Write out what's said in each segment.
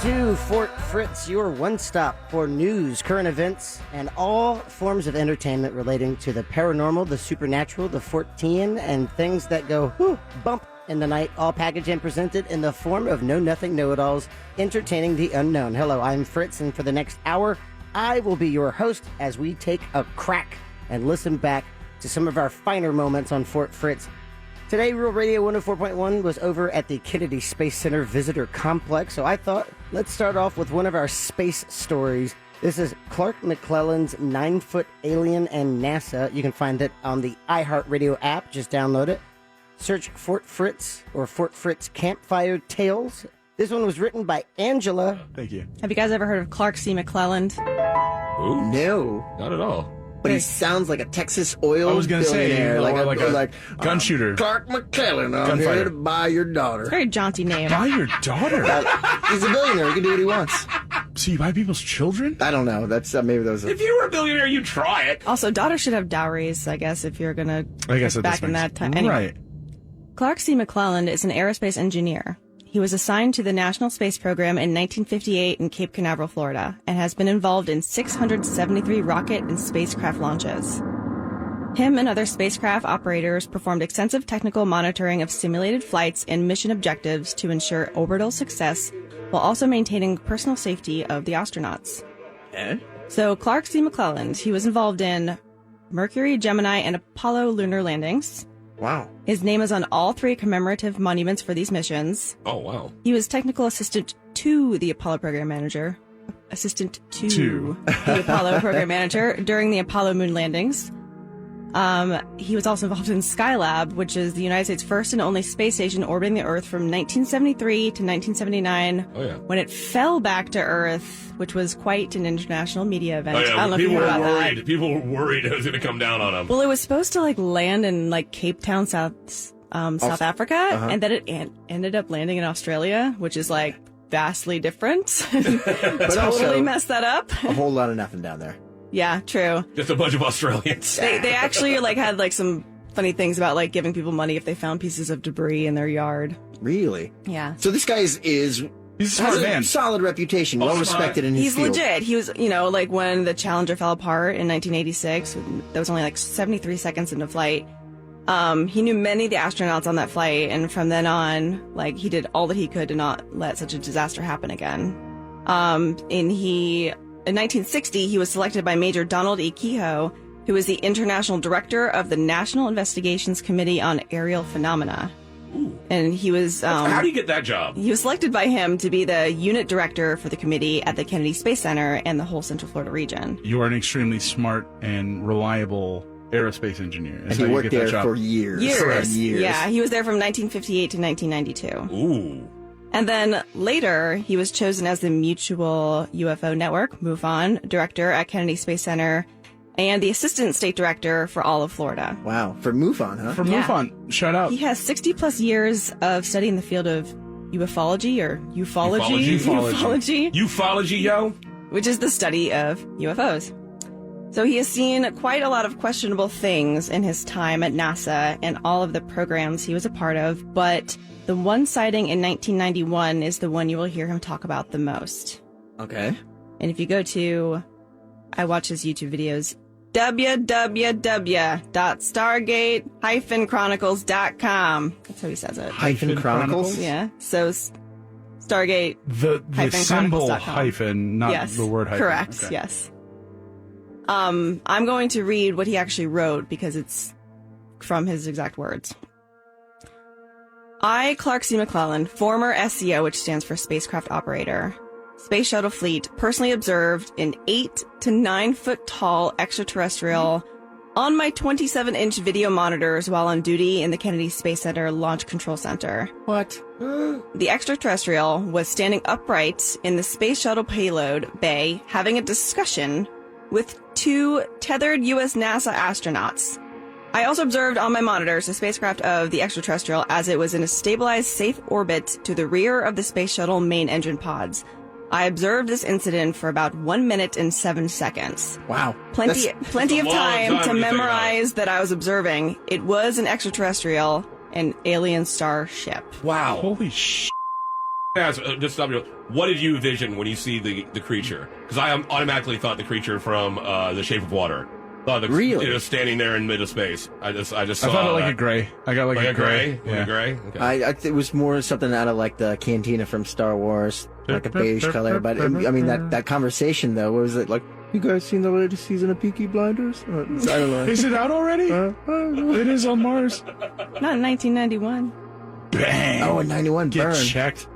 to Fort Fritz, your one-stop for news, current events, and all forms of entertainment relating to the paranormal, the supernatural, the Fortean, and things that go bump in the night, all packaged and presented in the form of know-nothing know-it-alls, entertaining the unknown. Hello, I'm Fritz, and for the next hour, I will be your host as we take a crack and listen back to some of our finer moments on Fort Fritz. Today, Real Radio 104.1 was over at the Kennedy Space Center Visitor Complex, so I thought, let's start off with one of our space stories. This is Clark McClellan's 9-Foot Alien and NASA. You can find it on the iHeartRadio app. Just download it. Search Fort Fritz or Fort Fritz Campfire Tales. This one was written by Angela. Thank you. Have you guys ever heard of Clark C. McClelland? Ooh, No. not at all. But he sounds like a Texas oil I was going to say, billionaire, like a gun shooter. Clark McClellan, I'm Gunfighter. here to buy your daughter. Very jaunty name. Buy your daughter. He's a billionaire. He can do what he wants. So you buy people's children? I don't know. That's maybe that was. If you were a billionaire, you'd try it. Also, daughters should have dowries, I guess, if you're going to I guess back in that time. Anyway, Right. Clark C. McClelland is an aerospace engineer. He was assigned to the National Space Program in 1958 in Cape Canaveral, Florida, and has been involved in 673 rocket and spacecraft launches. Him and other spacecraft operators performed extensive technical monitoring of simulated flights and mission objectives to ensure orbital success while also maintaining personal safety of the astronauts. So Clark C. McClelland, he was involved in Mercury, Gemini, and Apollo lunar landings. Wow. His name is on all 3 commemorative monuments for these missions. Oh, wow. He was technical assistant to the Apollo program manager. Assistant to the Apollo program manager during the Apollo moon landings. He was also involved in Skylab, which is the United States' first and only space station orbiting the Earth from 1973 to 1979, when it fell back to Earth, which was quite an international media event. Oh, yeah. I don't know if you People heard were about worried. that. People were worried it was going to come down on them. Well, it was supposed to land in Cape Town, South Africa, and then it ended up landing in Australia, which is vastly different. Totally also messed that up. a whole lot of nothing down there. Yeah, true. Just a bunch of Australians. They actually had some funny things about giving people money if they found pieces of debris in their yard. Really? Yeah. So this guy is He's a has smart a man. solid reputation, well respected in his He's field. legit. He was, when the Challenger fell apart in 1986, that was only 73 seconds into flight. He knew many of the astronauts on that flight, and from then on, he did all that he could to not let such a disaster happen again. In 1960, he was selected by Major Donald E. Kehoe, who was the International Director of the National Investigations Committee on Aerial Phenomena. Ooh. And he was... How do you get that job? He was selected by him to be the unit director for the committee at the Kennedy Space Center and the whole Central Florida region. You are an extremely smart and reliable aerospace engineer. And he worked there for years. Years. Years. Yeah, he was there from 1958 to 1992. Ooh. And then later, he was chosen as the Mutual UFO Network, MUFON, director at Kennedy Space Center, and the assistant state director for all of Florida. Wow. For MUFON, huh? For Yeah. MUFON. Shout out. He has 60-plus years of studying the field of ufology or ufology, Ufology, yo. which is the study of UFOs. So he has seen quite a lot of questionable things in his time at NASA and all of the programs he was a part of, but the one sighting in 1991 is the one you will hear him talk about the most. Okay. And if you go to, I watch his YouTube videos, www.stargate-chronicles.com. That's how he says it. Hyphen Chronicles? Yeah. So Stargate. The symbol chronicles.com. hyphen, not Yes. the word hyphen. Correct. Okay. Yes. I'm going to read what he actually wrote because it's from his exact words. I, Clark C. McClelland, former SCO, which stands for Spacecraft Operator, Space Shuttle Fleet, personally observed an 8 to 9 foot tall extraterrestrial on my 27-inch video monitors while on duty in the Kennedy Space Center Launch Control Center. What? The extraterrestrial was standing upright in the Space Shuttle payload bay having a discussion with 2 tethered U.S. NASA astronauts. I also observed on my monitors the spacecraft of the extraterrestrial as it was in a stabilized, safe orbit to the rear of the Space Shuttle main engine pods. I observed this incident for about 1 minute and 7 seconds. Wow. Plenty of That's a long time time to to think memorize that I was observing. It was an extraterrestrial, an alien starship. Wow. Holy sh! just stop you. What did you envision when you see the creature? Because I automatically thought the creature from The Shape of Water. Really? Standing there in mid of space. I just saw I thought it like a gray. I got like a gray. Yeah. Yeah. Gray? Okay. It was more something out of like the cantina from Star Wars, like a beige color. But I mean, that conversation though, what was it like? You guys seen the latest season of Peaky Blinders? I don't know. Is it out already? It is on Mars. Not in 1991. Bang! Oh, in 91, Get burn. checked.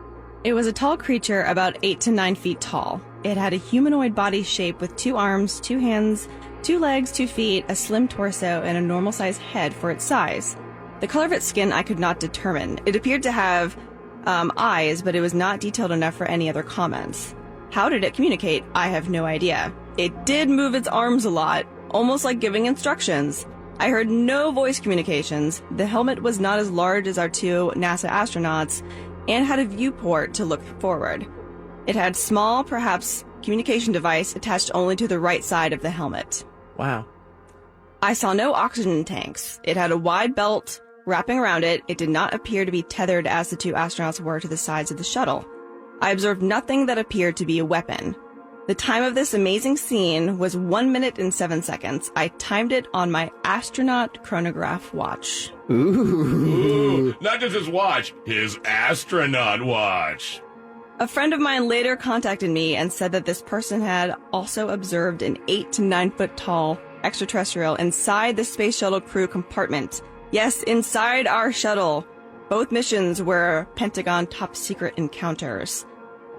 It was a tall creature about 8 to 9 feet tall. It had a humanoid body shape with 2 arms, 2 hands, 2 legs, 2 feet, a slim torso, and a normal-sized head for its size. The color of its skin I could not determine. It appeared to have eyes, but it was not detailed enough for any other comments. How did it communicate? I have no idea. It did move its arms a lot, almost like giving instructions. I heard no voice communications. The helmet was not as large as our 2 NASA astronauts and had a viewport to look forward. It had small, perhaps communication device attached only to the right side of the helmet. Wow. I saw no oxygen tanks. It had a wide belt wrapping around it. It did not appear to be tethered as the 2 astronauts were to the sides of the shuttle. I observed nothing that appeared to be a weapon. The time of this amazing scene was 1 minute and 7 seconds. I timed it on my astronaut chronograph watch. Ooh. Not just his watch, his astronaut watch. A friend of mine later contacted me and said that this person had also observed an 8 to 9 foot tall extraterrestrial inside the space shuttle crew compartment. Yes, inside our shuttle. Both missions were Pentagon top secret encounters.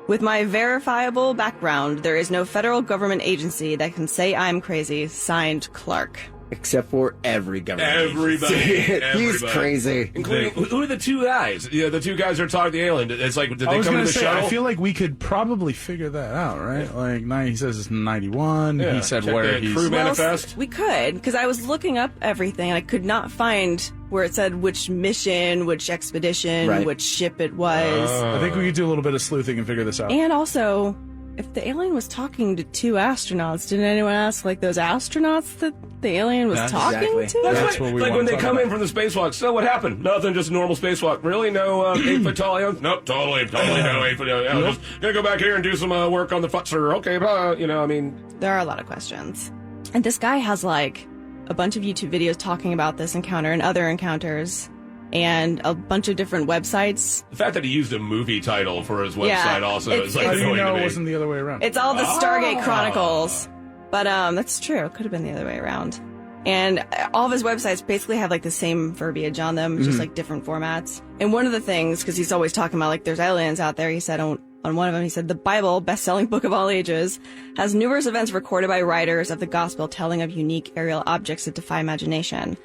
With my verifiable background, there is no federal government agency that can say I'm crazy. Signed, Clark. Except for every government. Everybody. He's crazy. Including, who are the 2 guys? Yeah, the 2 guys who are talking to the alien. It's like, did I they was come in gonna the say, shuttle? I feel like we could probably figure that out, right? Like, he says it's 91. Yeah. He said Check where the he's. crew manifest. We could, because I was looking up everything and I could not find where it said which mission, which expedition, Right. which ship it was. I think we could do a little bit of sleuthing and figure this out. And also, if the alien was talking to 2 astronauts, didn't anyone ask, like, those astronauts that the alien was That's talking exactly. to? That's what we like want when to they talk come about. in from the spacewalk. So what happened? Nothing, just a normal spacewalk. Really? No 8 foot tall aliens? Nope, totally no 8 foot. I'm just gonna go back here and do some work on the futzer. Okay, I mean, There are a lot of questions. And this guy has, like, a bunch of YouTube videos talking about this encounter and other encounters, and a bunch of different websites. the fact that he used a movie title for his website Yeah, also it's- is like How do you annoying know to it me. wasn't the other way around? It's all the Stargate Chronicles. But that's true. It could have been the other way around. And all of his websites basically have, like, the same verbiage on them, just, like, different formats. And one of the things, because he's always talking about, like, there's aliens out there, he said on one of them, he said, the Bible, best-selling book of all ages, has numerous events recorded by writers of the gospel telling of unique aerial objects that defy imagination.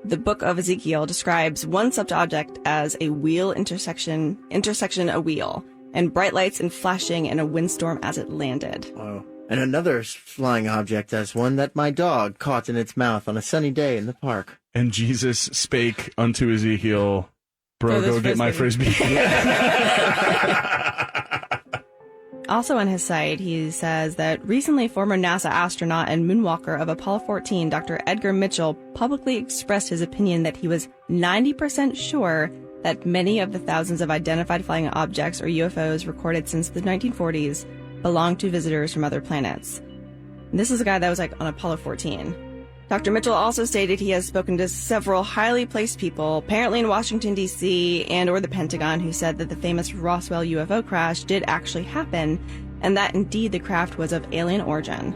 The book of Ezekiel describes one such object as a wheel intersection a wheel, and bright lights and flashing and a windstorm as it landed. Wow. And another flying object as one that my dog caught in its mouth on a sunny day in the park. And Jesus spake unto Ezekiel, bro, Throw go this get my frisbee. Also on his site, he says that recently former NASA astronaut and moonwalker of Apollo 14, Dr. Edgar Mitchell, publicly expressed his opinion that he was 90% sure that many of the thousands of identified flying objects or UFOs recorded since the 1940s belonged to visitors from other planets. And this is a guy that was, like, on Apollo 14. Dr. Mitchell also stated he has spoken to several highly placed people, apparently in Washington, D.C. and or the Pentagon, who said that the famous Roswell UFO crash did actually happen, and that indeed the craft was of alien origin.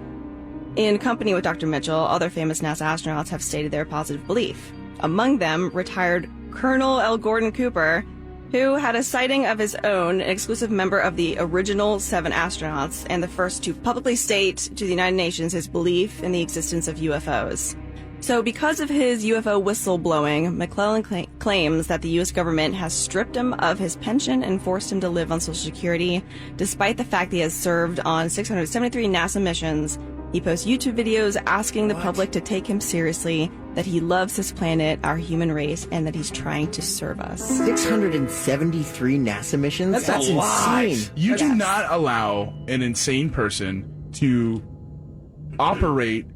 In company with Dr. Mitchell, other famous NASA astronauts have stated their positive belief. Among them, retired Colonel L. Gordon Cooper, who had a sighting of his own, an exclusive member of the original 7 astronauts, and the first to publicly state to the United Nations his belief in the existence of UFOs. So because of his UFO whistleblowing, McClellan claims that the U.S. government has stripped him of his pension and forced him to live on Social Security, despite the fact that he has served on 673 NASA missions. He posts YouTube videos asking the public to take him seriously, that he loves this planet, our human race, and that he's trying to serve us. 673 NASA missions? That's a lot. insane. You do not allow an insane person to operate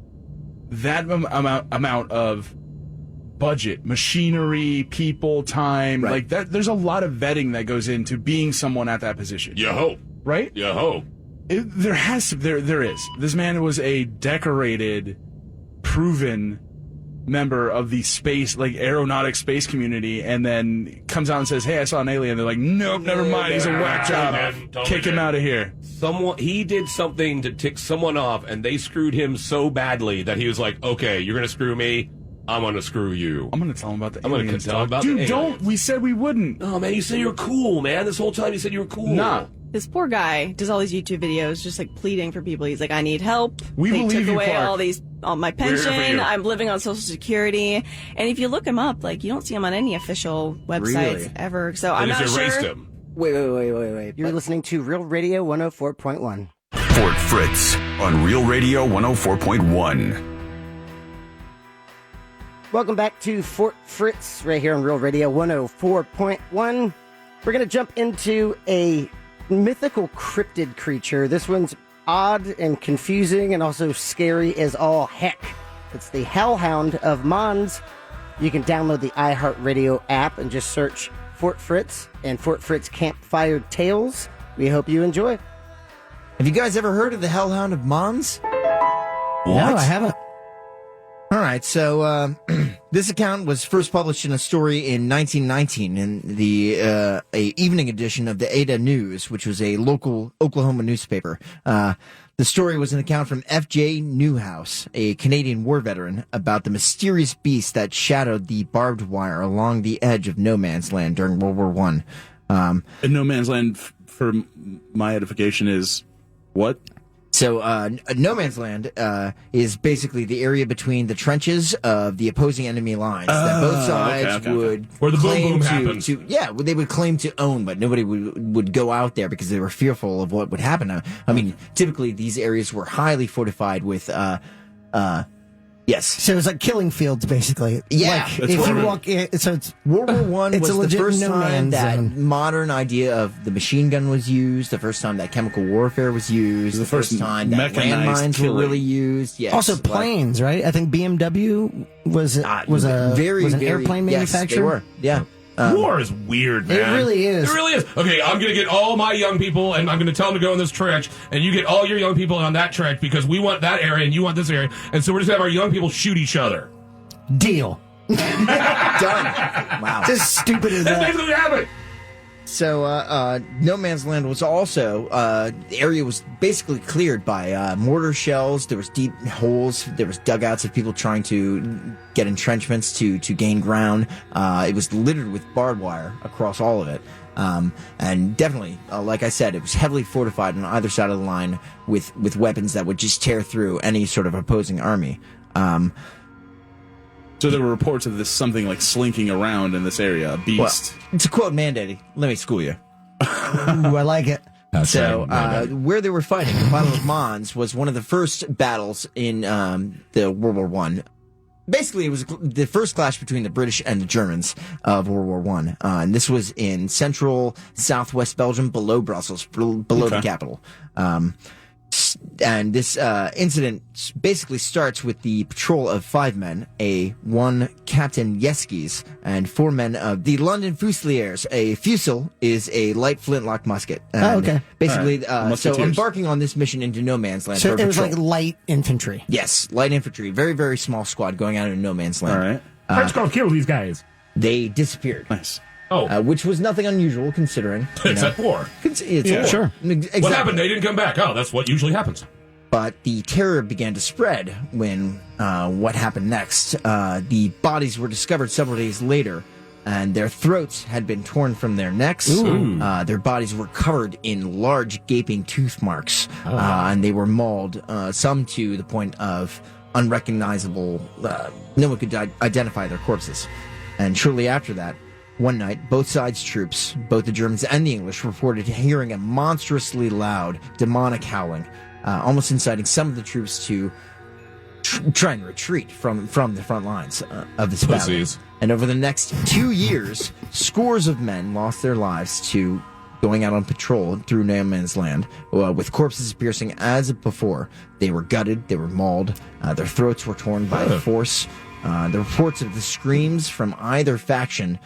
that amount of budget, machinery, people, time, Right. like that. There's a lot of vetting that goes into being someone at that position. You hope. Right? You hope. There is. This man was a decorated, proven member of the aeronautic space community, and then comes out and says, "Hey, I saw an alien." They're like, "Nope, never mind. He's a whack job. Kick him out of here." He did something to tick someone off, and they screwed him so badly that he was like, "Okay, you're gonna screw me. I'm gonna screw you." I'm gonna tell him about the I'm gonna aliens. tell him about Dude, the don't. aliens. We said we wouldn't. Oh man, you said you were cool, man. This whole time you said you were cool. Nah. This poor guy does all these YouTube videos just like pleading for people. He's like, I need help. We they believe took you, away Clark. all my here for pension. you. I'm living on Social Security. And if you look him up, like you don't see him on any official websites Really? ever. So They I'm not just erased sure. him. Wait. You're listening to Real Radio 104.1. Fort Fritz on Real Radio 104.1. Welcome back to Fort Fritz, right here on Real Radio 104.1. We're going to jump into a mythical cryptid creature. This one's odd and confusing and also scary as all heck. It's the Hellhound of Mons. You can download the iHeartRadio app and just search Fort Fritz and Fort Fritz Campfire Tales. We hope you enjoy. Have you guys ever heard of the Hellhound of Mons? No, I haven't. All right, so this account was first published in a story in 1919 in the a evening edition of the Ada News, which was a local Oklahoma newspaper. The story was an account from F.J. Newhouse, a Canadian war veteran, about the mysterious beast that shadowed the barbed wire along the edge of no man's land during World War I. And no man's land, for my edification, is what? So, no man's land is basically the area between the trenches of the opposing enemy lines that both sides would Where the boom claim boom to, happens. they would claim to own, but nobody would go out there because they were fearful of what would happen. I mean, typically these areas were highly fortified with yes. So it's like killing fields, basically. Yeah. Like, That's if what you it- walk in, so it's World War I It's was a the legit first no time man's that zone. modern idea of the machine gun was used, the first time that chemical warfare was used, The first time that mechanized landmines killing. were really used. Yes. also like- planes, right? I think BMW was an airplane yes, manufacturer. they were. Yeah. War is weird, man. It really is. It really is. Okay, I'm going to get all my young people, and I'm going to tell them to go in this trench, and you get all your young people on that trench because we want that area, and you want this area, and so we're just going to have our young people shoot each other. Deal. Done. Wow. Just stupid as That's that. basically what happened. So, no man's land was also, the area was basically cleared by, mortar shells. There was deep holes. There was dugouts of people trying to get entrenchments to gain ground. It was littered with barbed wire across all of it. And definitely, like I said, it was heavily fortified on either side of the line with weapons that would just tear through any sort of opposing army. So there were reports of this something like slinking around in this area, a beast. It's a quote mandated. Let me school you. Ooh, I like it. So, where they were fighting, the Battle of Mons was one of the first battles in the World War I. Basically, it was the first clash between the British and the Germans of World War I. And this was in central, southwest Belgium, below Brussels, below the capital. And this incident basically starts with the patrol of 5 men, one Captain Yeskis, and 4 men of the London Fusiliers. A fusil is a light flintlock musket. And okay. Basically, so Musketeers. embarking on this mission into no man's land. So for it was patrol. like light infantry. Yes, light infantry, very, very small squad going out into no man's land. All right. Let's go kill these guys. They disappeared. Nice. Which was nothing unusual considering. It's at war. It's Yeah. war. Sure. Exactly. What happened? They didn't come back. Oh, that's what usually happens. But the terror began to spread when what happened next. The bodies were discovered several days later, and their throats had been torn from their necks. Their bodies were covered in large gaping tooth marks, and they were mauled, some to the point of unrecognizable. No one could identify their corpses. And shortly after that, one night, both sides' troops, both the Germans and the English, reported hearing a monstrously loud, demonic howling, almost inciting some of the troops to try and retreat from the front lines of this battle. Pussies. And over the next 2 years, scores of men lost their lives to going out on patrol through no man's land, with corpses piercing as before. They were gutted, they were mauled, their throats were torn by force. The reports of the screams from either faction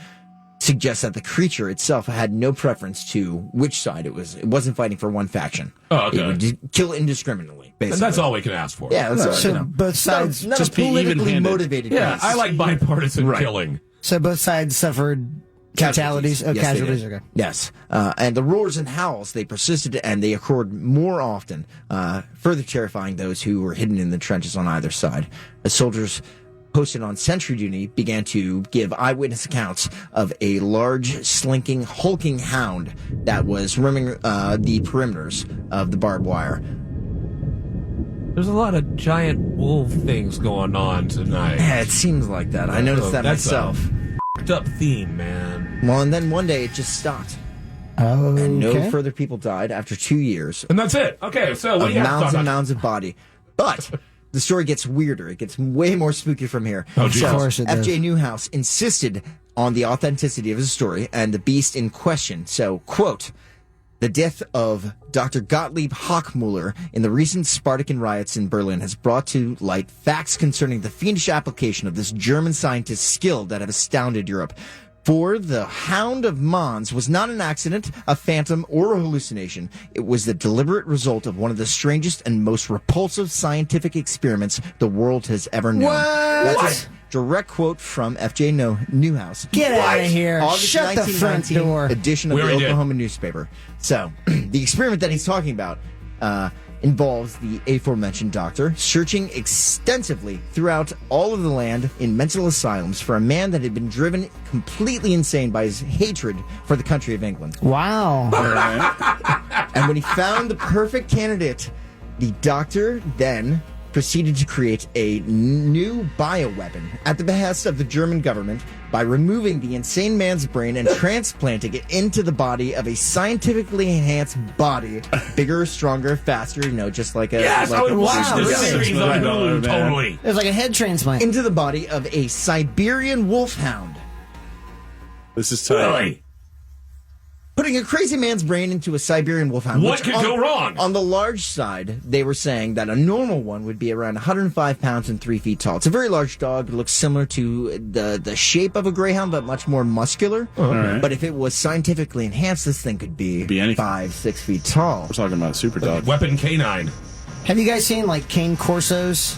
suggest that the creature itself had no preference to which side it was. It wasn't fighting for one faction. Oh, okay. It would kill indiscriminately, basically. And that's all we can ask for. Yeah, that's So both sides, not just a be politically even-handed. motivated. Yeah, case. I like bipartisan Right. killing. so both sides suffered fatalities. Yes, they Casualties. did. Okay. Yes. And the roars and howls, they persisted and they occurred more often, further terrifying those who were hidden in the trenches on either side. The soldiers posted on sentry duty began to give eyewitness accounts of a large, slinking, hulking hound that was roaming the perimeters of the barbed wire. There's a lot of giant wolf things going on tonight. Yeah, it seems like that. I noticed that That's myself. A up theme, man. Well, and then one day it just stopped. Oh, And no further people died after 2 years And that's it. Okay, so what of do you have to mounds talk and about? mounds of body. But the story gets weirder. It gets way more spooky from here. Oh, geez. Of course it does. F.J. Newhouse insisted on the authenticity of his story and the beast in question. So, quote, the death of Dr. Gottlieb Hochmuller in the recent Spartacan riots in Berlin has brought to light facts concerning the fiendish application of this German scientist's skill that have astounded Europe. For the Hound of Mons was not an accident, a phantom, or a hallucination. It was the deliberate result of one of the strangest and most repulsive scientific experiments the world has ever known. That's a direct quote from F.J. Newhouse. Get out of here. August Shut the front 1919 door. edition of We the already did. Oklahoma newspaper. So, the experiment that he's talking about involves the aforementioned doctor searching extensively throughout all of the land in mental asylums for a man that had been driven completely insane by his hatred for the country of England. Wow. And when he found the perfect candidate, the doctor then proceeded to create a new bioweapon at the behest of the German government by removing the insane man's brain and transplanting it into the body of a scientifically enhanced body, bigger, stronger, faster, just like a... Yes, like I would a- watch this really? series on Right. Hulu, Man. totally. It was like a head transplant. into the body of a Siberian wolfhound. This is tight. Really? Putting a crazy man's brain into a Siberian wolfhound. What which could on- go wrong? On the large side, they were saying that a normal one would be around 105 pounds and 3 feet tall. It's a very large dog. It looks similar to the shape of a greyhound, but much more muscular. right. But if it was scientifically enhanced, this thing could be anything. 5-6 feet tall. We're talking about super dog. Weapon K9. Have you guys seen like cane corsos?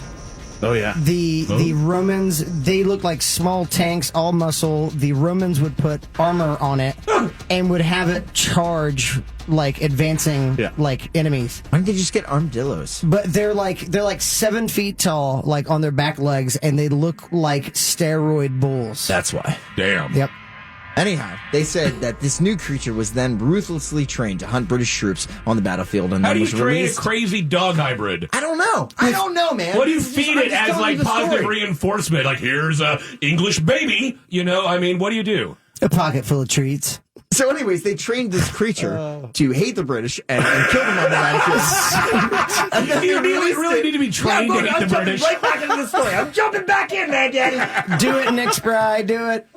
Oh yeah. The Romans, they look like small tanks, all muscle. The Romans would put armor on it and would have it charge like advancing Yeah. like enemies. Why don't they just get armadillos? But they're like 7 feet tall, like on their back legs, and they look like steroid bulls. That's why. Damn. Yep. Anyhow, they said that this new creature was then ruthlessly trained to hunt British troops on the battlefield and How then do you was train a released. crazy dog hybrid? I don't know, man. What do you This is feed I'm it just as telling like you the positive story. reinforcement? Like, here's a English baby. I mean, what do you do? A pocket full of treats. So, anyways, they trained this creature to hate the British and kill them on the battlefield. And then You they released really it. need to be trained to hate I'm the jumping British. right back into the story. I'm jumping back in there, Daddy. Do it, Nick Spry. Do it.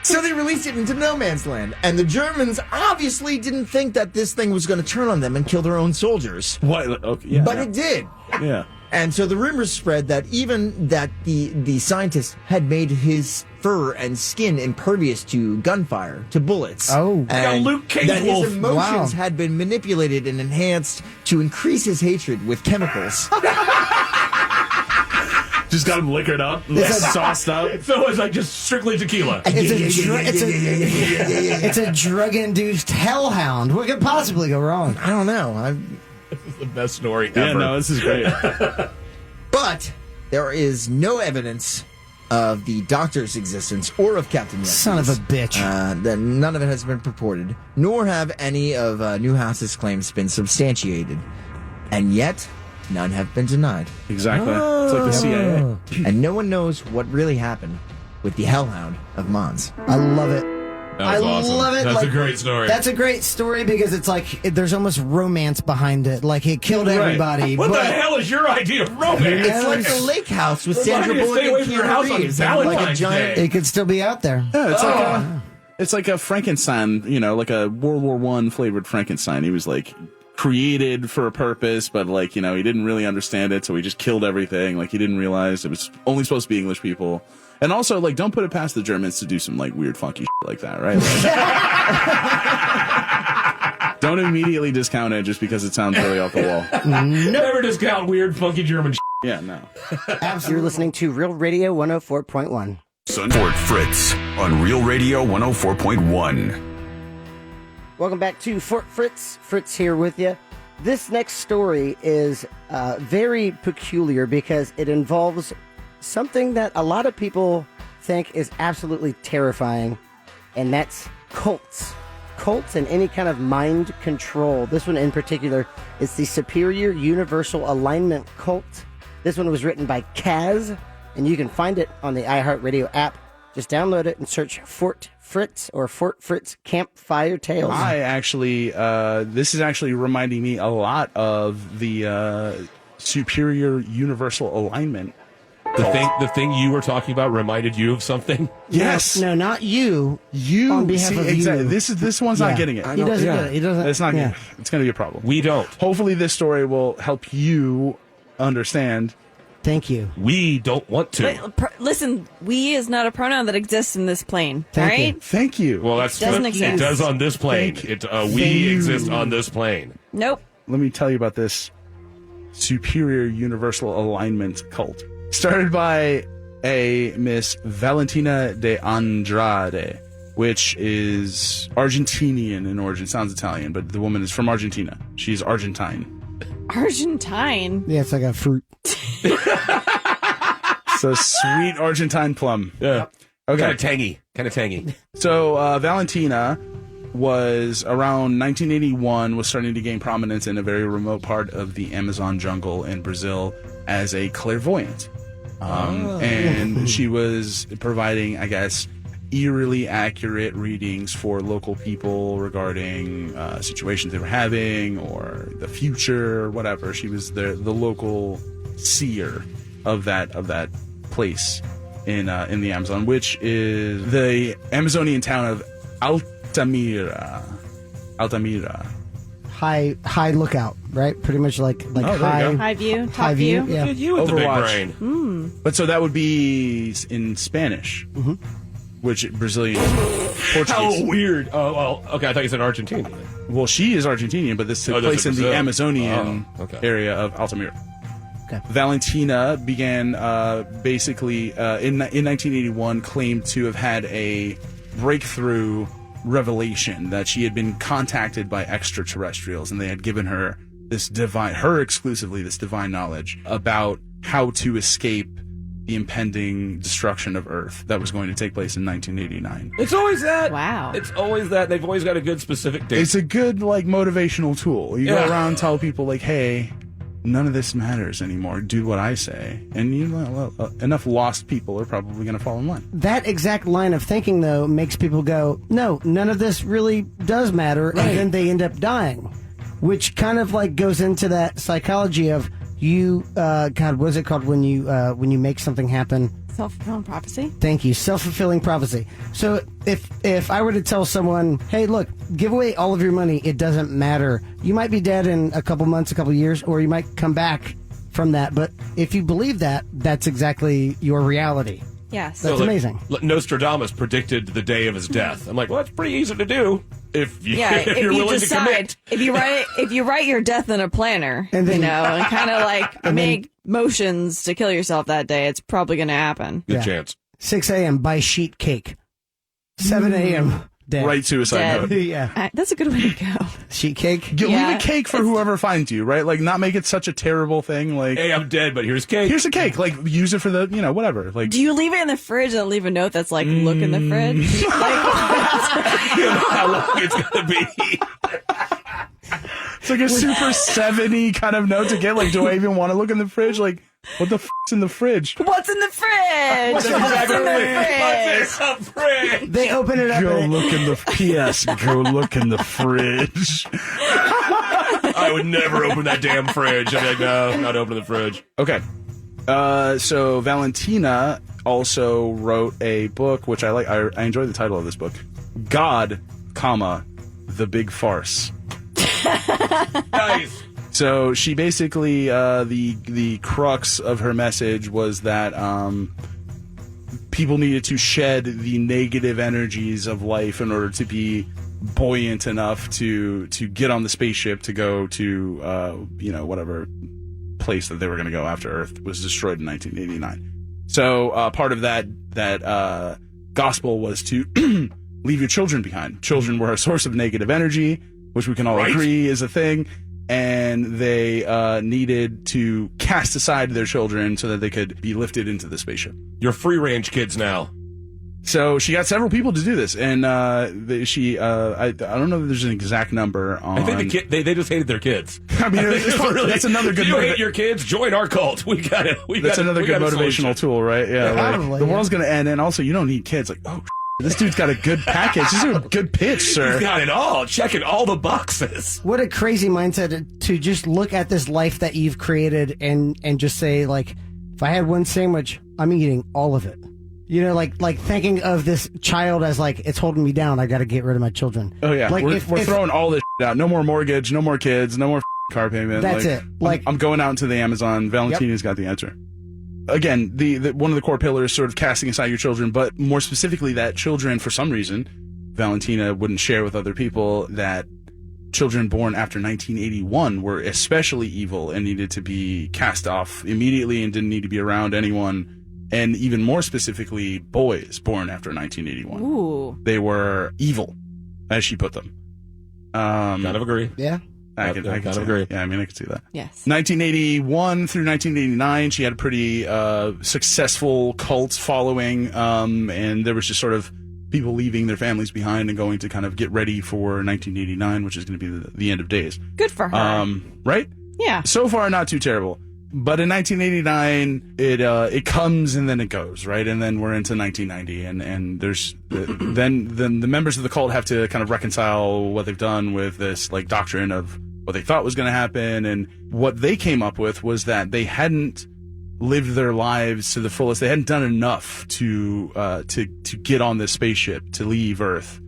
So they released it into no man's land, and the Germans obviously didn't think that this thing was going to turn on them and kill their own soldiers. What? Okay, yeah. But it did. Yeah. And so the rumors spread that even that the scientist had made his fur and skin impervious to gunfire, to bullets. Oh. and Luke Cage that wolf. his emotions Wow. had been manipulated and enhanced to increase his hatred with chemicals. Just got him liquored up, sauced up. So it's like just strictly tequila. It's a drug-induced hellhound. What could possibly go wrong? I don't know. This is the best story Yeah, ever. no, this is great. But there is no evidence of the doctor's existence or of Captain Yes's. Son of a bitch. That none of it has been purported, nor have any of Newhouse's claims been substantiated. And yet, none have been denied. Exactly. It's like the CIA. And no one knows what really happened with the Hellhound of Mons. I love it. That was awesome. love it. That's like, a great story. That's a great story because it's like there's almost romance behind it. Like it killed everybody. What the but hell is your idea of romance? It's like the lake house with Remind Sandra me to Bullock stay away and from your Keanu house on Reeves. And like a Valentine's giant. Day. it could still be out there. Yeah, it's like It's like a Frankenstein, like a World War I flavored Frankenstein. He was like created for a purpose, but like, he didn't really understand it, so he just killed everything. Like, he didn't realize it was only supposed to be English people. And also, like, don't put it past the Germans to do some like weird funky shit like that, right? Like, don't immediately discount it just because it sounds really off the wall. Never discount weird funky German shit. Yeah, no. You're listening to Real Radio 104.1. Fort Fritz on Real Radio 104.1. Welcome back to Fort Fritz. Fritz here with you. This next story is very peculiar because it involves something that a lot of people think is absolutely terrifying, and that's cults. Cults and any kind of mind control. This one in particular is the Superior Universal Alignment Cult. This one was written by Kaz, and you can find it on the iHeartRadio app. Just download it and search Fort Fritz or Fort Fritz Campfire Tales. I actually, this is actually reminding me a lot of the Superior Universal Alignment. The thing you were talking about reminded you of something? Yes. No, not you. You on behalf of exactly. you. This one's not getting it. He doesn't get it. He doesn't. It's not. It's going to be a problem. We don't. Hopefully, this story will help you understand. Thank you. We don't want to. Listen, we is not a pronoun that exists in this plane. Thank all right? you. Thank you. Well, that's Doesn't it exist. does on this plane. We exist on this plane. Nope. Let me tell you about this Superior Universal Alignment cult. Started by a Miss Valentina de Andrade, which is Argentinian in origin. Sounds Italian, but the woman is from Argentina. She's Argentine. Argentine. Yeah, it's like a fruit. So sweet Argentine plum. Yeah. Okay. Kind of tangy. So Valentina was around 1981, was starting to gain prominence in a very remote part of the Amazon jungle in Brazil as a clairvoyant. And she was providing, I guess, eerily accurate readings for local people regarding situations they were having or the future or whatever. She was the local seer of that place in the Amazon, which is the Amazonian town of Altamira. High lookout, right? Pretty much like there you high go. High view. Top high view. view. Yeah. You with the big Overwatch. brain. But so that would be in Spanish, which Brazilian, Portuguese. How weird. Oh, well, okay, I thought you said Argentina. Well, she is Argentinian, but this took that's place in the Brazil. Amazonian area of Altamira. Okay. Valentina began basically in 1981 claimed to have had a breakthrough revelation that she had been contacted by extraterrestrials, and they had given her this divine knowledge about how to escape the impending destruction of Earth that was going to take place in 1989. It's always that. Wow. It's always that. They've always got a good specific date. It's a good like motivational tool. You go around and tell people like, hey, none of this matters anymore. Do what I say. And enough lost people are probably going to fall in line. That exact line of thinking, though, makes people go, no, none of this really does matter, and then they end up dying, which kind of like goes into that psychology of you, God, what is it called when you make something happen? Self-fulfilling prophecy. Thank you. Self-fulfilling prophecy. So if I were to tell someone, hey, look, give away all of your money, it doesn't matter. You might be dead in a couple months, a couple years, or you might come back from that. But if you believe that, that's exactly your reality. Yes. That's amazing. Nostradamus predicted the day of his death. I'm like, well, that's pretty easy to do if if you're you willing to decide, commit. if you write your death in a planner, And then- and kind of like make motions to kill yourself that day, it's probably going to happen. Good Yeah. chance. 6 a.m. buy sheet cake. 7 a.m. dead. Right suicide Dead. note. Yeah. That's a good way to go. Sheet cake. Leave Yeah, a cake for whoever finds you, right? Like, not make it such a terrible thing. Like, Hey, I'm dead, but here's cake. here's a cake. Like, use it for the, whatever. Like, Do you leave it in the fridge and leave a note that's like, look in the fridge? You know how long it's going to be. it's like a super 70 kind of note to get. Like, do I even want to look in the fridge? Like, what the f***'s in the fridge? What's in the fridge? What's in the fridge? They open it up. Go and look in the P.S. Go look in the fridge. I would never open that damn fridge. I'd be like, no, not opening the fridge. Okay. So Valentina also wrote a book, which I like. I enjoy the title of this book. God, the big farce. Nice. So she basically, the crux of her message was that people needed to shed the negative energies of life in order to be buoyant enough to get on the spaceship to go to, whatever place that they were going to go after Earth was destroyed in 1989. So part of that gospel was to leave your children behind. Children were a source of negative energy, which we can all agree is a thing. And they needed to cast aside their children so that they could be lifted into the spaceship. You're free-range kids now. So she got several people to do this, and I don't know if there's an exact number on. I think they just hated their kids. I mean, that's another good. If you hate your kids, join our cult. We got it. That's another good motivational tool, right? Yeah, Probably, the world's gonna end, and also you don't need kids. Like, oh, this dude's got a good package. This is a good pitch, sir. He's got it all, checking all the boxes. What a crazy mindset to just look at this life that you've created and just say, like, if I had one sandwich, I'm eating all of it. You know, like thinking of this child as like, it's holding me down. I got to get rid of my children. Oh yeah, like we're throwing all this out. No more mortgage, no more kids, no more car payment. That's it. Like I'm going out into the Amazon. Valentina's got the answer. Again, the one of the core pillars, sort of casting aside your children, but more specifically that children, for some reason, Valentina wouldn't share with other people that children born after 1981 were especially evil and needed to be cast off immediately and didn't need to be around anyone. And even more specifically, boys born after 1981. Ooh. They were evil, as she put them. Kind of agree. Yeah. I can agree. Yeah, I mean, I can see that. Yes. 1981 through 1989, she had a pretty successful cult following, and there was just sort of people leaving their families behind and going to kind of get ready for 1989, which is going to be the end of days. Good for her. Right? Yeah. So far, not too terrible. But in 1989, it comes and then it goes, right? And then we're into 1990, and there's then the members of the cult have to kind of reconcile what they've done with this like doctrine of what they thought was going to happen, and what they came up with was that they hadn't lived their lives to the fullest. They hadn't done enough to get on this spaceship to leave Earth,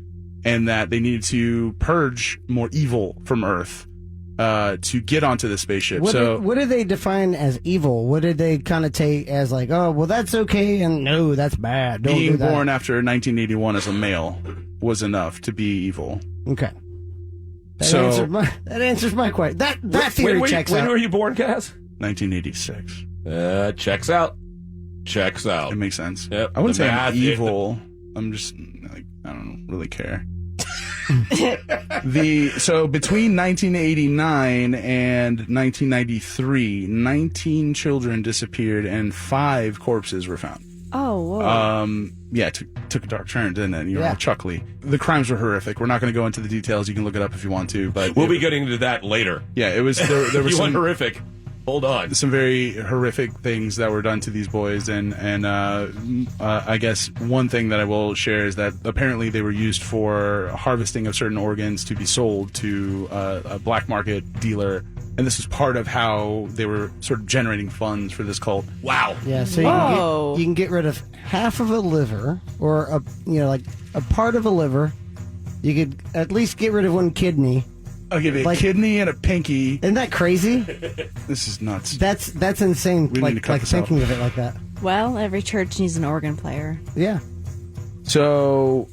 and that they needed to purge more evil from Earth. To get onto the spaceship. What did they define as evil? What did they kind of take as like, oh, well, that's okay, and no, that's bad. Don't being do that. born after 1981 as a male was enough to be evil. Okay. That answers my question. That theory checks out. When were you born, Kaz? 1986. Checks out. Checks out. It makes sense. Yep. I wouldn't say I'm evil. I'm just like, I don't really care. So between 1989 and 1993, 19 children disappeared and 5 corpses were found. Oh, whoa. Yeah, it took a dark turn, didn't it? You're all chuckly. The crimes were horrific. We're not going to go into the details. You can look it up if you want to, but we'll be getting into that later. Yeah, it was there was some horrific. Hold on. Some very horrific things that were done to these boys, and I guess one thing that I will share is that apparently they were used for harvesting of certain organs to be sold to a black market dealer, and this was part of how they were sort of generating funds for this cult. Wow. Yeah, so you can get rid of half of a liver, or like a part of a liver. You could at least get rid of one kidney. I'll give you a kidney and a pinky. Isn't that crazy? This is nuts. That's insane. We need to cut this out. Thinking of it like that. Well, every church needs an organ player. Yeah. So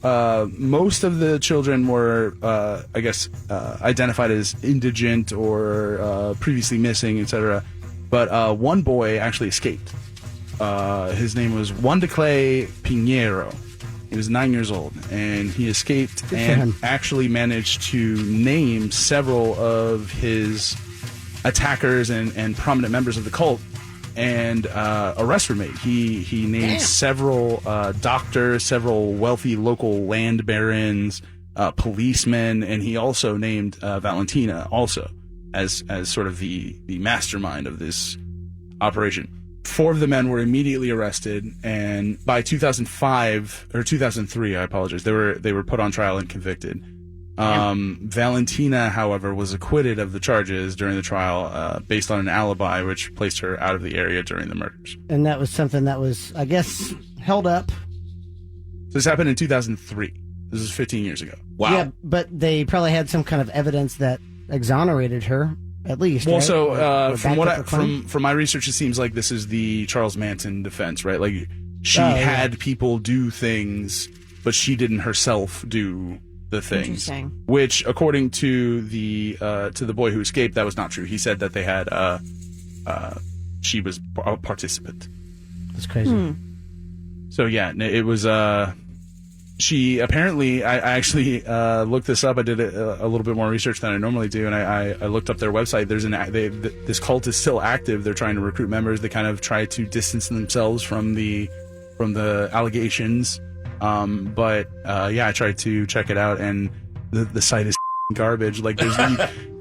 most of the children were, identified as indigent or previously missing, etc. But one boy actually escaped. His name was Juan de Clay Pinheiro. He was 9 years old, and he escaped and actually managed to name several of his attackers and prominent members of the cult, and arrests were made. He named several doctors, several wealthy local land barons, policemen, and he also named Valentina also as sort of the mastermind of this operation. 4 of the men were immediately arrested, and by 2005 or 2003, I apologize, they were put on trial and convicted. Valentina, however, was acquitted of the charges during the trial based on an alibi, which placed her out of the area during the murders. And that was something that was, I guess, held up. So this happened in 2003. This is 15 years ago. Wow. Yeah, but they probably had some kind of evidence that exonerated her, at least. Well, right? so Or from backed what up her claim? from my research, it seems like this is the Charles Manson defense, right? Like she Oh, yeah. had people do things, but she didn't herself do the things. Interesting. Which, according to the boy who escaped, that was not true. He said that they had she was a participant. That's crazy. So yeah, it was. She apparently. I actually looked this up. I did a little bit more research than I normally do, and I looked up their website. There's this cult is still active. They're trying to recruit members. They kind of try to distance themselves from the allegations. But yeah, I tried to check it out, and the site is garbage. Like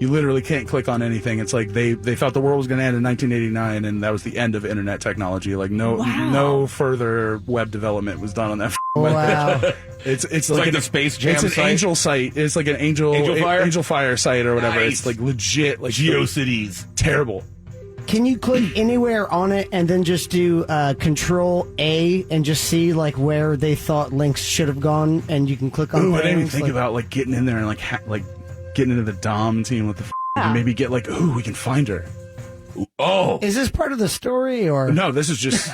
you literally can't click on anything. It's like they thought the world was going to end in 1989, and that was the end of internet technology. Like no further web development was done on that. Wow. It's like the Space Jam It's an site? angel site. It's like an Angel Fire site or whatever. Nice. It's like legit. Like GeoCities. terrible. Can you click anywhere on it and then just do Control A and just see like where they thought links should have gone, and you can click on Ooh, I didn't even things, think like- about like getting in there and like getting into the Dom team with the and maybe get like, ooh, we can find her. Oh. Is this part of the story or No, this is just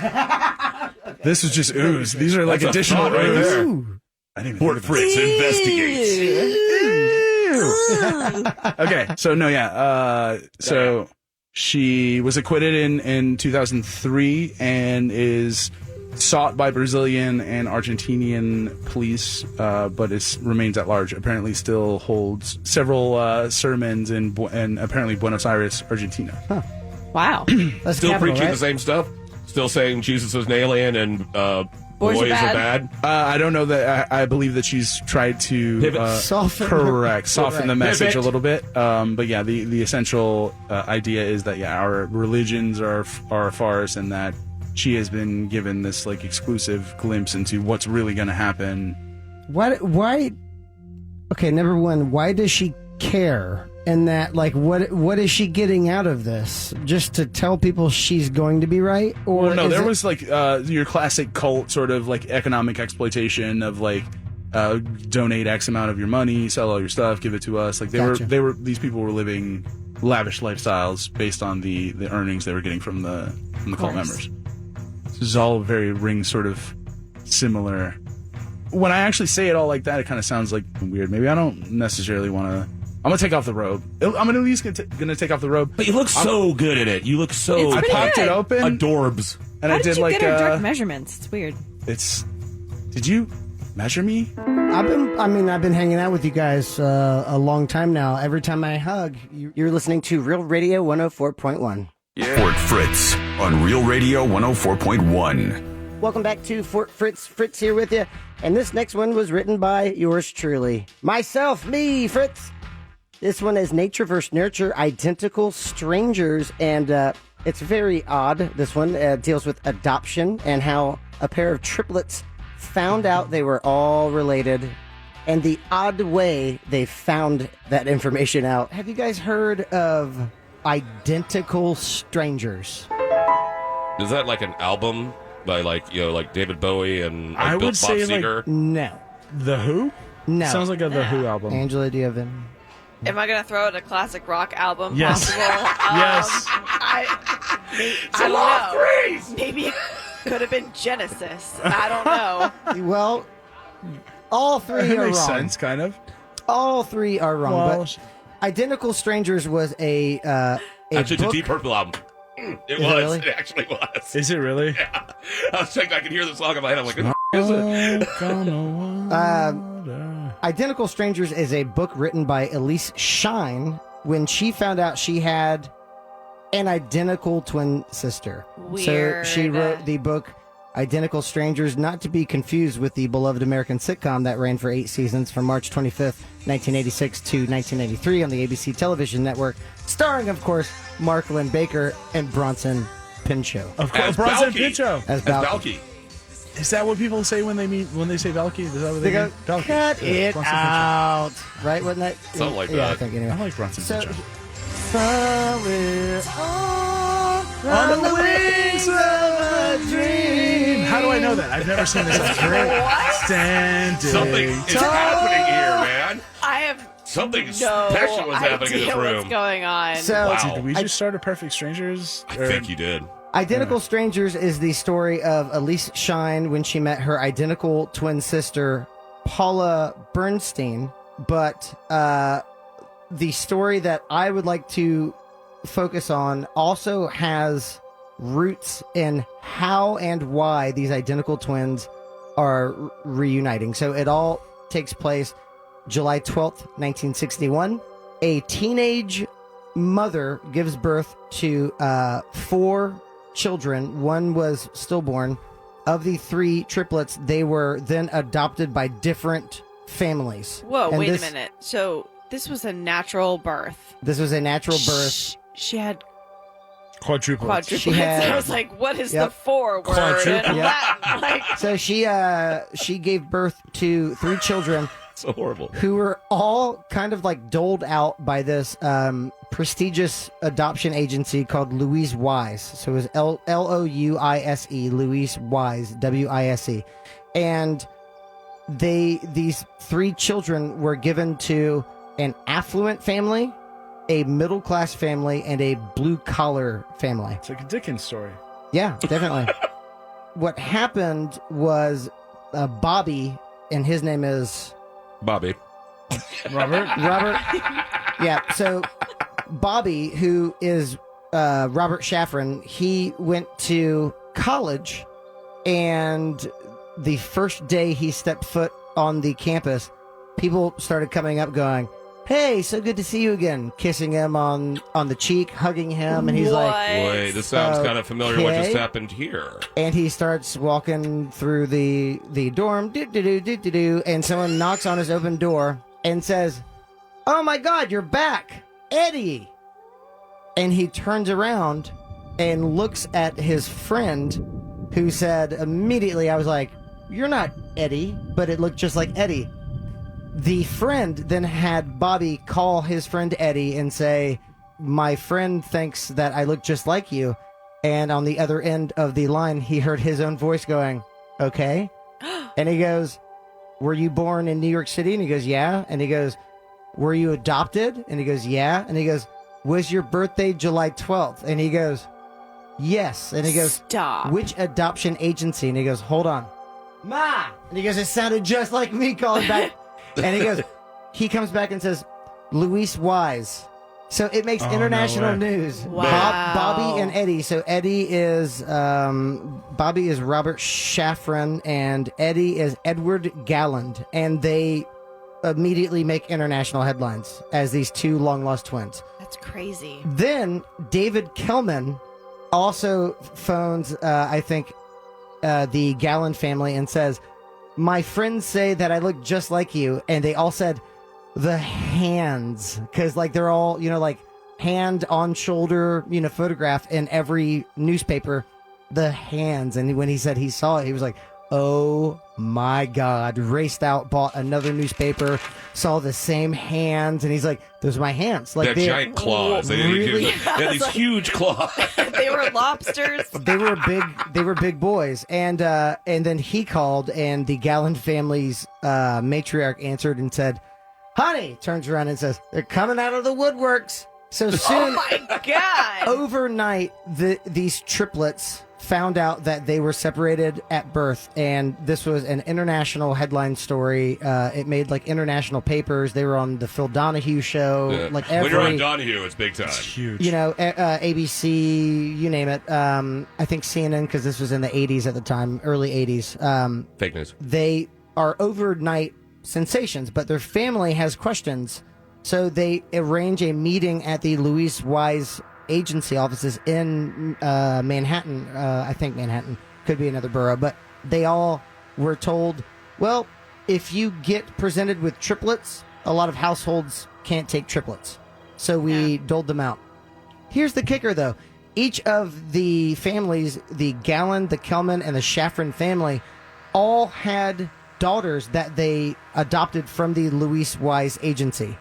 ooze. These are like That's a additional thought right ooze. there. Ooh. I didn't even Fort think about Fritz investigates. Okay, so no, yeah. So she was acquitted in 2003 and is sought by Brazilian and Argentinian police, but remains at large. Apparently, still holds several sermons in apparently Buenos Aires, Argentina. Wow. that's Still capital, preaching right? the same stuff? Still saying Jesus is an alien and boys are bad? I don't know that. I believe that she's tried to soften the message Pivot. a little bit. But yeah, the essential idea is that our religions are a farce, and that she has been given this like exclusive glimpse into what's really going to happen. Why? Okay, number one, why does she care? And that, like, what is she getting out of this? Just to tell people she's going to be right? Or Well, no, is there it- was like your classic cult sort of like economic exploitation of like donate X amount of your money, sell all your stuff, give it to us. Like Gotcha. these people were living lavish lifestyles based on the earnings they were getting from the cult members. This is all very sort of similar. When I actually say it all like that, it kind of sounds like weird. Maybe I don't necessarily want to. I'm gonna take off the robe. I'm at least gonna take off the robe. But you look so good in it. You look so It's I pretty popped good. it open, adorbs. and How I did did you like get her direct measurements? It's weird. Did you measure me? I've been hanging out with you guys a long time now. Every time I hug, You're listening to Real Radio 104.1. Fort Fritz on Real Radio 104.1. Welcome back to Fort Fritz. Fritz here with you. And this next one was written by yours truly. Myself, me, Fritz. This one is Nature vs. Nurture, Identical Strangers. And it's very odd. This one deals with adoption and how a pair of triplets found out they were all related and the odd way they found that information out. Have you guys heard of Identical Strangers? Is that like an album by like David Bowie and I Bob would say, like, Seger? No. The Who? No. Sounds like a The Who album. Angela, do you have any? Am I gonna throw out a classic rock album? Yes. Possible? Yes. I don't know. Maybe it could have been Genesis. I don't know. Well, all three That are makes wrong. sense, kind of. All three are wrong. Well, but Identical Strangers was a Actually, it's a book. Deep Purple album. It Is it was. really? It actually was. Is it really? I was checking. I could hear the song in my head. I'm like, what the is it? Identical Strangers is a book written by Elise Shine when she found out she had an identical twin sister. Weird. So she wrote the book Identical Strangers, not to be confused with the beloved American sitcom that ran for 8 seasons from March 25th, 1986 to 1993 on the ABC television network, starring, of course, Mark Lynn Baker and Bronson Pinchot. Of course, As Bronson Balky. Pinchot. As As Balky. Balky. Is that what people say when they say Valky? Is that what they They go, mean? Valky. cut Yeah, it Bronson out. Right? Wasn't that? Something like yeah, that. I think, anyway. Pinchot. I like Bronson So, Pinchot. throw it on On the wings of a dream. How do I know that? I've never seen this. Standing. Something is happening here, man. I have Something special was happening in this room. What's going on? So, Did we just start a Perfect Strangers? I think you did. Identical Strangers is the story of Elise Shine when she met her identical twin sister, Paula Bernstein. But the story that I would like to focus on also has roots in how and why these identical twins are reuniting. So it all takes place July 12th, 1961. A teenage mother gives birth to 4 children. One was stillborn. Of the 3 triplets, they were then adopted by different families. Whoa, And wait a minute. So this was a natural birth. This was a natural birth. She had Quadruplets. She had- I was like, what is Yep. the 4 word? Quadruple. And Yep. Latin? Like, So she gave birth to 3 children So horrible. who were all kind of like doled out by this prestigious adoption agency called Louise Wise. So it was Louise, Louise Wise, WISE. And these 3 children were given to an affluent family, a middle class family, and a blue collar family. It's like a Dickens story. Yeah, definitely. What happened was Bobby, and his name is Bobby. Robert? Robert. Yeah, so Bobby, who is Robert Shaffron, he went to college, and the first day he stepped foot on the campus, people started coming up going, "Hey, so good to see you again," kissing him on the cheek, hugging him, and he's like, Wait, this sounds kind of familiar. What just Okay. happened here? and he starts walking through the dorm, and someone knocks on his open door and says, "Oh my God, you're back, Eddie!" And he turns around and looks at his friend, who said immediately, I was like, "You're not Eddie," but it looked just like Eddie. The friend then had Bobby call his friend Eddie and say, "My friend thinks that I look just like you." And on the other end of the line, he heard his own voice going, "Okay." And he goes, "Were you born in New York City?" And he goes, "Yeah." And he goes, "Were you adopted?" And he goes, "Yeah." And he goes, "Was your birthday July 12th?" And he goes, "Yes." And he goes, stop. "Which adoption agency?" And he goes, "Hold on. Ma!" And he goes, "It sounded just like me calling back." And he comes back and says, "Louise Wise." So it makes Oh, international no way. news. Wow. Bobby and Eddie. So Eddie is Bobby is Robert Shaffron, and Eddie is Edward Galland, and they immediately make international headlines as these 2 long lost twins. That's crazy. Then David Kellman also phones, I think, the Galland family and says, "My friends say that I look just like you," and they all said the hands, because like they're all like hand on shoulder photograph in every newspaper, the hands. And when he said he saw it, he was like, "Oh my God," raced out, bought another newspaper, saw the same hands, and he's like, "Those are my hands." Like They have giant claws. They had these huge claws. They were lobsters. They were big boys. And then he called, and the Galland family's matriarch answered and said, "Honey," turns around and says, "They're coming out of the woodworks." So soon, Oh my God. overnight, these triplets found out that they were separated at birth, and this was an international headline story. It made like international papers. They were on the Phil Donahue show. Yeah. Like When you're on every, Donahue, it's big time. It's huge. ABC, you name it. I think CNN, because this was in the 80s at the time, early 80s. Fake news. They are overnight sensations, but their family has questions. So they arrange a meeting at the Louise Wise agency offices in Manhattan. I think Manhattan, could be another borough, but they all were told, well, if you get presented with triplets, a lot of households can't take triplets. So we doled them out. Here's the kicker, though. Each of the families, the Galland, the Kellman, and the Shaffron family, all had daughters that they adopted from the Louise Wise agency.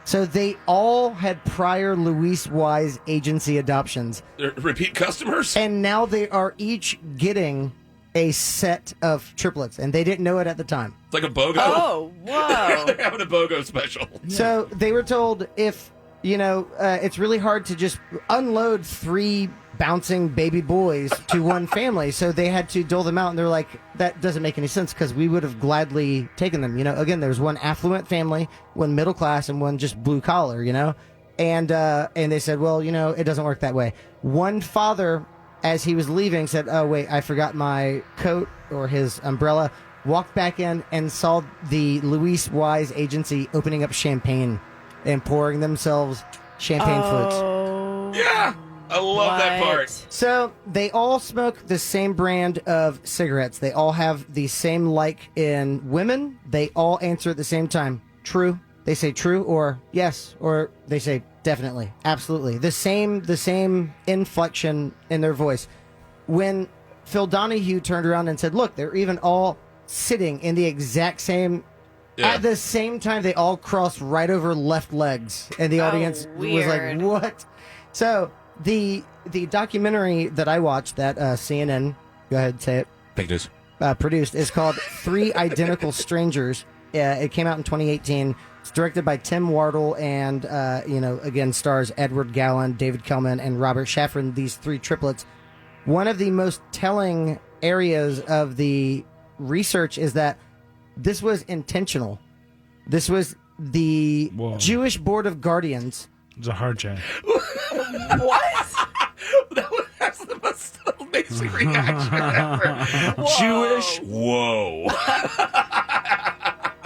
So they all had prior Louise Wise agency adoptions. They're repeat customers? And now they are each getting a set of triplets, and they didn't know it at the time. It's like a BOGO. Oh, whoa. They're having a BOGO special. So they were told if, it's really hard to just unload 3 bouncing baby boys to one family. So they had to dole them out, and they're like, that doesn't make any sense because we would have gladly taken them. Again, there's one affluent family, one middle class, and one just blue collar, And they said, well, it doesn't work that way. One father, as he was leaving, said, oh, wait, I forgot my coat or his umbrella, walked back in and saw the Louise Wise agency opening up champagne and pouring themselves champagne flutes. Yeah, I love that part. So they all smoke the same brand of cigarettes. They all have the same like in women. They all answer at the same time. True. They say true or yes, or they say definitely, absolutely. The same inflection in their voice. When Phil Donahue turned around and said, look, they're even all sitting in the exact same... Yeah. At the same time, they all crossed right over left legs, and the audience was like, weird. what? So the documentary that I watched that CNN, go ahead and say it, Fake news. produced is called Three Identical Strangers. It came out in 2018. It's directed by Tim Wardle and, again, stars Edward Gallen, David Kellman, and Robert Shafran, these 3 triplets. One of the most telling areas of the research is that this was intentional. This was the Jewish Board of Guardians. It's a hard check. What? That's the most amazing reaction ever. Jewish? Whoa.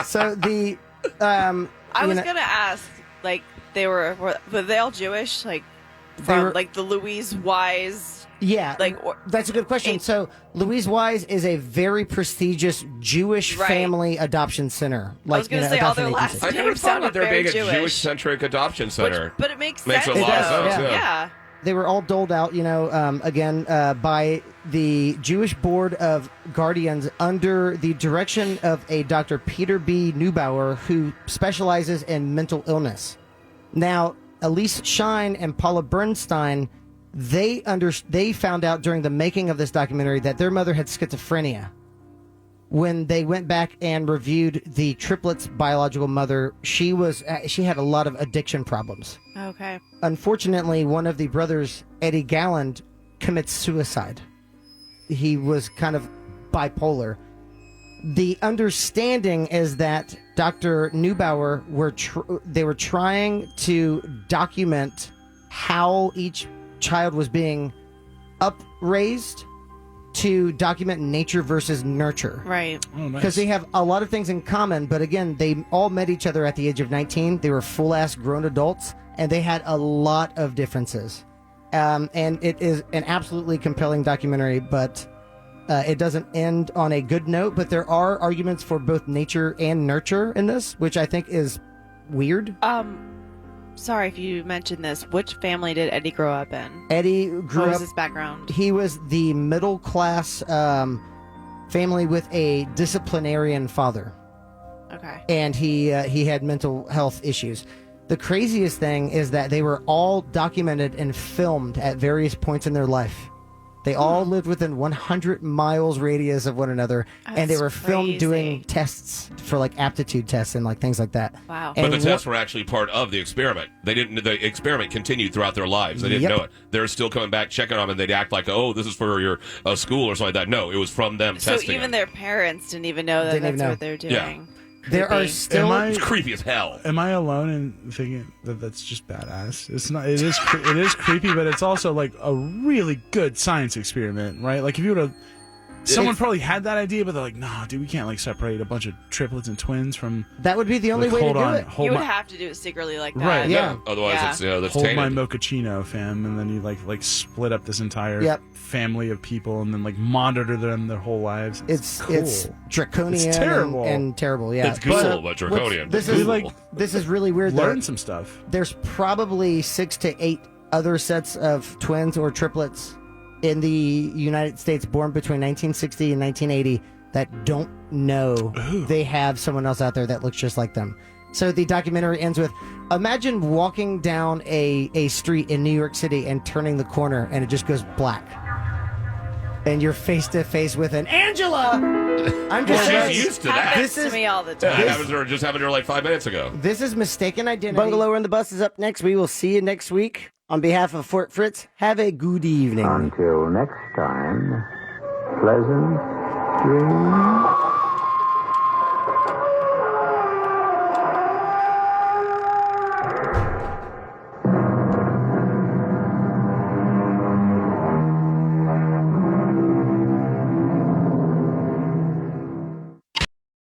So the... I was going to ask, were they all Jewish? From, the Louise Wise... Yeah, that's a good question. So Louise Wise is a very prestigious Jewish family adoption center. I was going to say all their last I never names thought sounded of there very being a Jewish. Jewish-centric adoption center. But it makes Makes sense. a lot of sense, Yeah. They were all doled out, by the Jewish Board of Guardians under the direction of a Dr. Peter B. Neubauer, who specializes in mental illness. Now, Elise Schein and Paula Bernstein, they found out during the making of this documentary that their mother had schizophrenia. When they went back and reviewed the triplets' biological mother, she had a lot of addiction problems. Okay. Unfortunately, one of the brothers, Eddie Galland, commits suicide. He was kind of bipolar. The understanding is that Dr. Neubauer they were trying to document how each child was being upraised to document nature versus nurture. Right. Oh, nice. Because they have a lot of things in common, but again, they all met each other at the age of 19. They were full-ass grown adults, and they had a lot of differences. And it is an absolutely compelling documentary, but it doesn't end on a good note. But there are arguments for both nature and nurture in this, which I think is weird. Sorry if you mentioned this. Which family did Eddie grow up in? Eddie grew What up... was his background? He was the middle-class family with a disciplinarian father. Okay. And he had mental health issues. The craziest thing is that they were all documented and filmed at various points in their life. They all lived within 100 miles radius of one another, and they were filmed doing tests for aptitude tests and things like that. Wow. But And the tests were actually part of the experiment. The experiment continued throughout their lives. They didn't know it. They're still coming back, checking on them, and they'd act like, oh, this is for your school or something like that. No, it was from them So testing even them. their parents didn't even know that Didn't that's even know. what they're doing. Yeah. There are Creepy. still... It's creepy as hell. Am I alone in thinking that that's just badass? It's not. It is. It is creepy, but it's also a really good science experiment, right? If you would have, someone probably had that idea, but they're like, "No, dude, we can't separate a bunch of triplets and twins from." That would be the only way to do it. You would have to do it secretly like that. Right, yeah. Otherwise, Yeah. it's that's hold tainted. my mochaccino, fam, and then you like split up this entire family of people, and then monitor them their whole lives. It's cool. draconian It's terrible. and terrible. Yeah, It's cool, but draconian. This Cool. is this is really weird. Learn some stuff. There's probably 6 to 8 other sets of twins or triplets in the United States born between 1960 and 1980 that don't know they have someone else out there that looks just like them. So the documentary ends with, imagine walking down a street in New York City and turning the corner and it just goes black. And you're face to face with an Angela. I'm just saying. She's used to that. Happens to me all the time. That happened to her, just happened to her like 5 minutes ago. This is mistaken identity. Bungalow on the Bus is up next. We will see you next week. On behalf of Fort Fritz, have a good evening. Until next time, pleasant dreams.